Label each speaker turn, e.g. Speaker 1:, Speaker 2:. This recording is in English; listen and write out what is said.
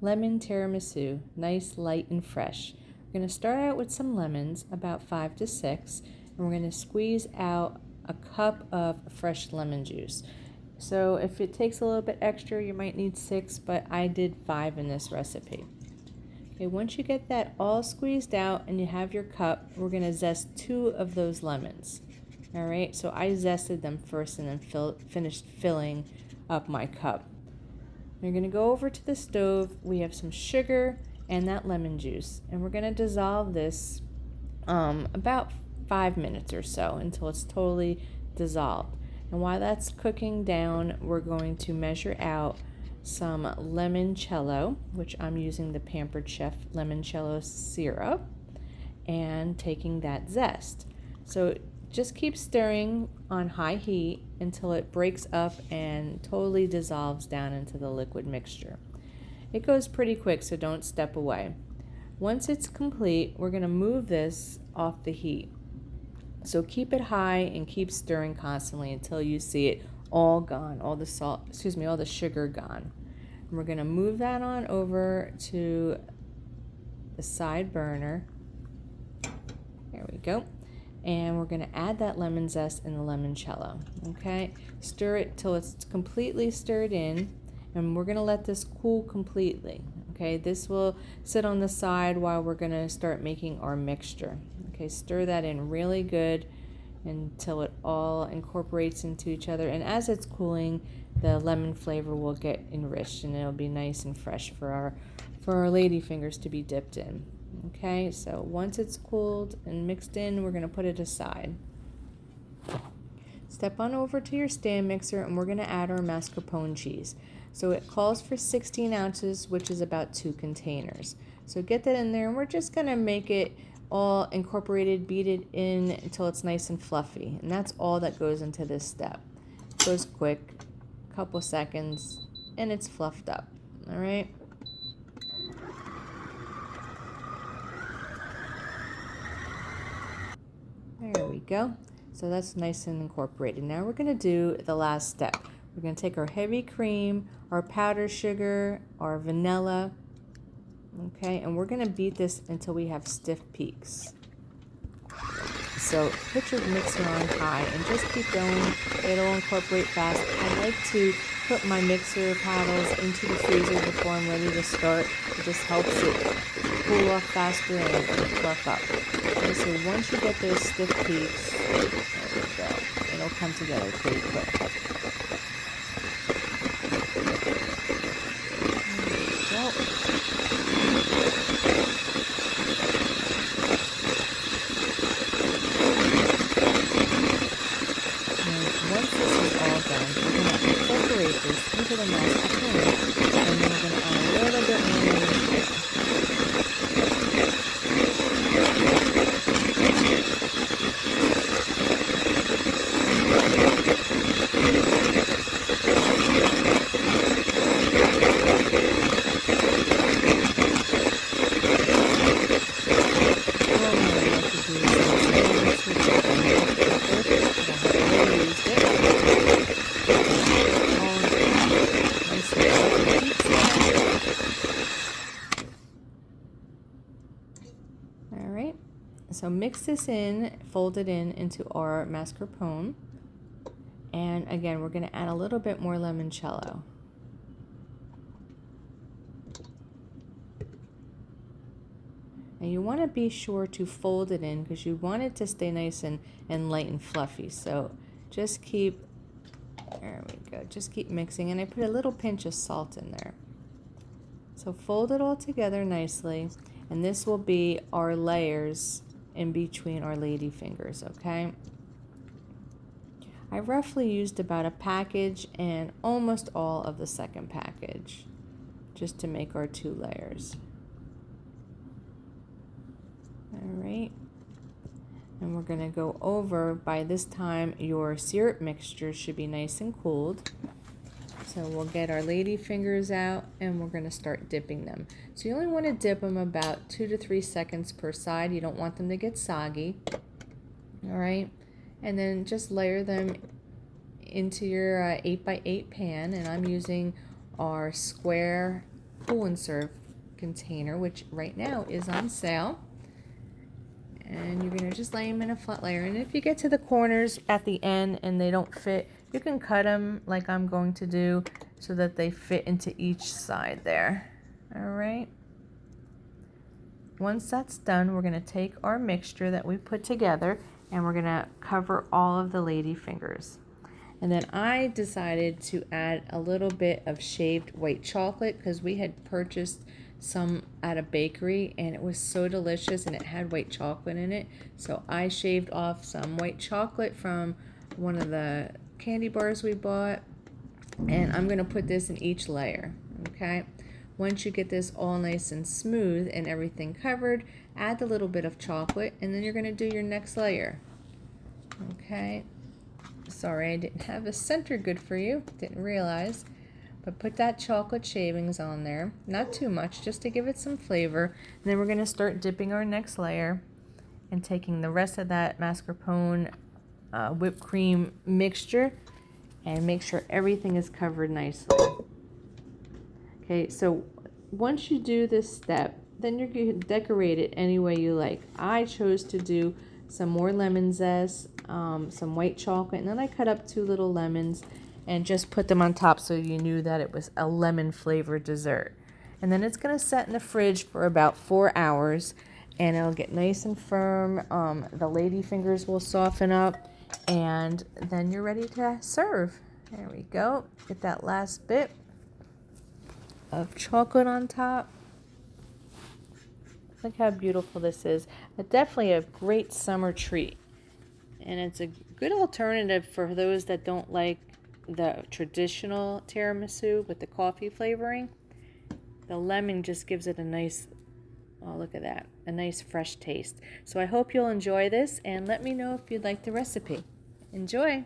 Speaker 1: Lemon Tiramisu, nice, light, and fresh. We're going to start out with some lemons, about 5 to 6, and we're going to squeeze out a cup of fresh lemon juice. So if it takes a little bit extra, you might need 6, but I did 5 in this recipe. Okay, once you get that all squeezed out and you have your cup, we're going to zest 2 of those lemons. All right, so I zested them first and then finished filling up my cup. You're going to go over to the stove. We have some sugar and that lemon juice, and we're going to dissolve this about 5 minutes or so until it's totally dissolved. And while that's cooking down, we're going to measure out some limoncello, which I'm using the Pampered Chef limoncello syrup, and taking that zest. So just keep stirring on high heat until it breaks up and totally dissolves down into the liquid mixture. It goes pretty quick, so don't step away. Once it's complete, we're going to move this off the heat. So keep it high and keep stirring constantly until you see it all gone, all the sugar gone. And we're going to move that on over to the side burner. There we go. And we're going to add that lemon zest and the limoncello. Okay, stir it till it's completely stirred in, and we're going to let this cool completely. Okay, this will sit on the side while we're going to start making our mixture. Okay, stir that in really good until it all incorporates into each other, and as it's cooling, the lemon flavor will get enriched and it'll be nice and fresh for our lady fingers to be dipped in. Okay, so once it's cooled and mixed in, we're going to put it aside. Step on over to your stand mixer and we're going to add our mascarpone cheese. So it calls for 16 ounces, which is about 2 containers. So get that in there, and we're just going to make it all incorporated, beat it in until it's nice and fluffy. And that's all that goes into this step. It goes quick, a couple seconds, and it's fluffed up. All right. There we go. So that's nice and incorporated. Now we're going to do the last step. We're going to take our heavy cream, our powdered sugar, our vanilla, okay, and we're going to beat this until we have stiff peaks. So put your mixer on high and just keep going. It'll incorporate fast. I like to put my mixer paddles into the freezer before I'm ready to start. It just helps it cool off faster and fluff up. Okay, so once you get those stiff peaks, there we go. It'll come together pretty quick. Once this is all done, we're going to incorporate this into the mascarpone, and then we're going to add a little bit more lemon sugar. So mix this in, fold it in into our mascarpone, and again we're going to add a little bit more limoncello. And you want to be sure to fold it in because you want it to stay nice and light and fluffy. So just keep, there we go, just keep mixing, and I put a little pinch of salt in there. So fold it all together nicely, and this will be our layers in between our lady fingers, okay? I roughly used about a package and almost all of the second package just to make our 2 layers. All right, and we're going to go over, by this time your syrup mixture should be nice and cooled. So we'll get our lady fingers out and we're going to start dipping them. So you only want to dip them about 2 to 3 seconds per side. You don't want them to get soggy. All right, and then just layer them into your 8x8 pan, and I'm using our square pull and serve container, which right now is on sale. And you're going to just lay them in a flat layer. And if you get to the corners at the end and they don't fit, you can cut them like I'm going to do so that they fit into each side there. All right. Once that's done, we're going to take our mixture that we put together and we're going to cover all of the lady fingers. And then I decided to add a little bit of shaved white chocolate because we had purchased some at a bakery and it was so delicious and it had white chocolate in it. So I shaved off some white chocolate from one of the candy bars we bought, and I'm going to put this in each layer. Okay. Once you get this all nice and smooth and everything covered, add a little bit of chocolate and then you're going to do your next layer. Okay. Sorry, I didn't have a center good for you. Didn't realize. But put that chocolate shavings on there. Not too much, just to give it some flavor. And then we're going to start dipping our next layer and taking the rest of that mascarpone whipped cream mixture and make sure everything is covered nicely. Okay, so once you do this step, then you can decorate it any way you like. I chose to do some more lemon zest, some white chocolate, and then I cut up 2 little lemons and just put them on top so you knew that it was a lemon flavored dessert. And then it's going to set in the fridge for about 4 hours and it'll get nice and firm. The lady fingers will soften up and then you're ready to serve. There we go. Get that last bit of chocolate on top. Look how beautiful this is. But definitely a great summer treat. And it's a good alternative for those that don't like the traditional tiramisu with the coffee flavoring. The lemon just gives it a nice, oh look at that, a nice fresh taste. So I hope you'll enjoy this and let me know if you'd like the recipe. Enjoy!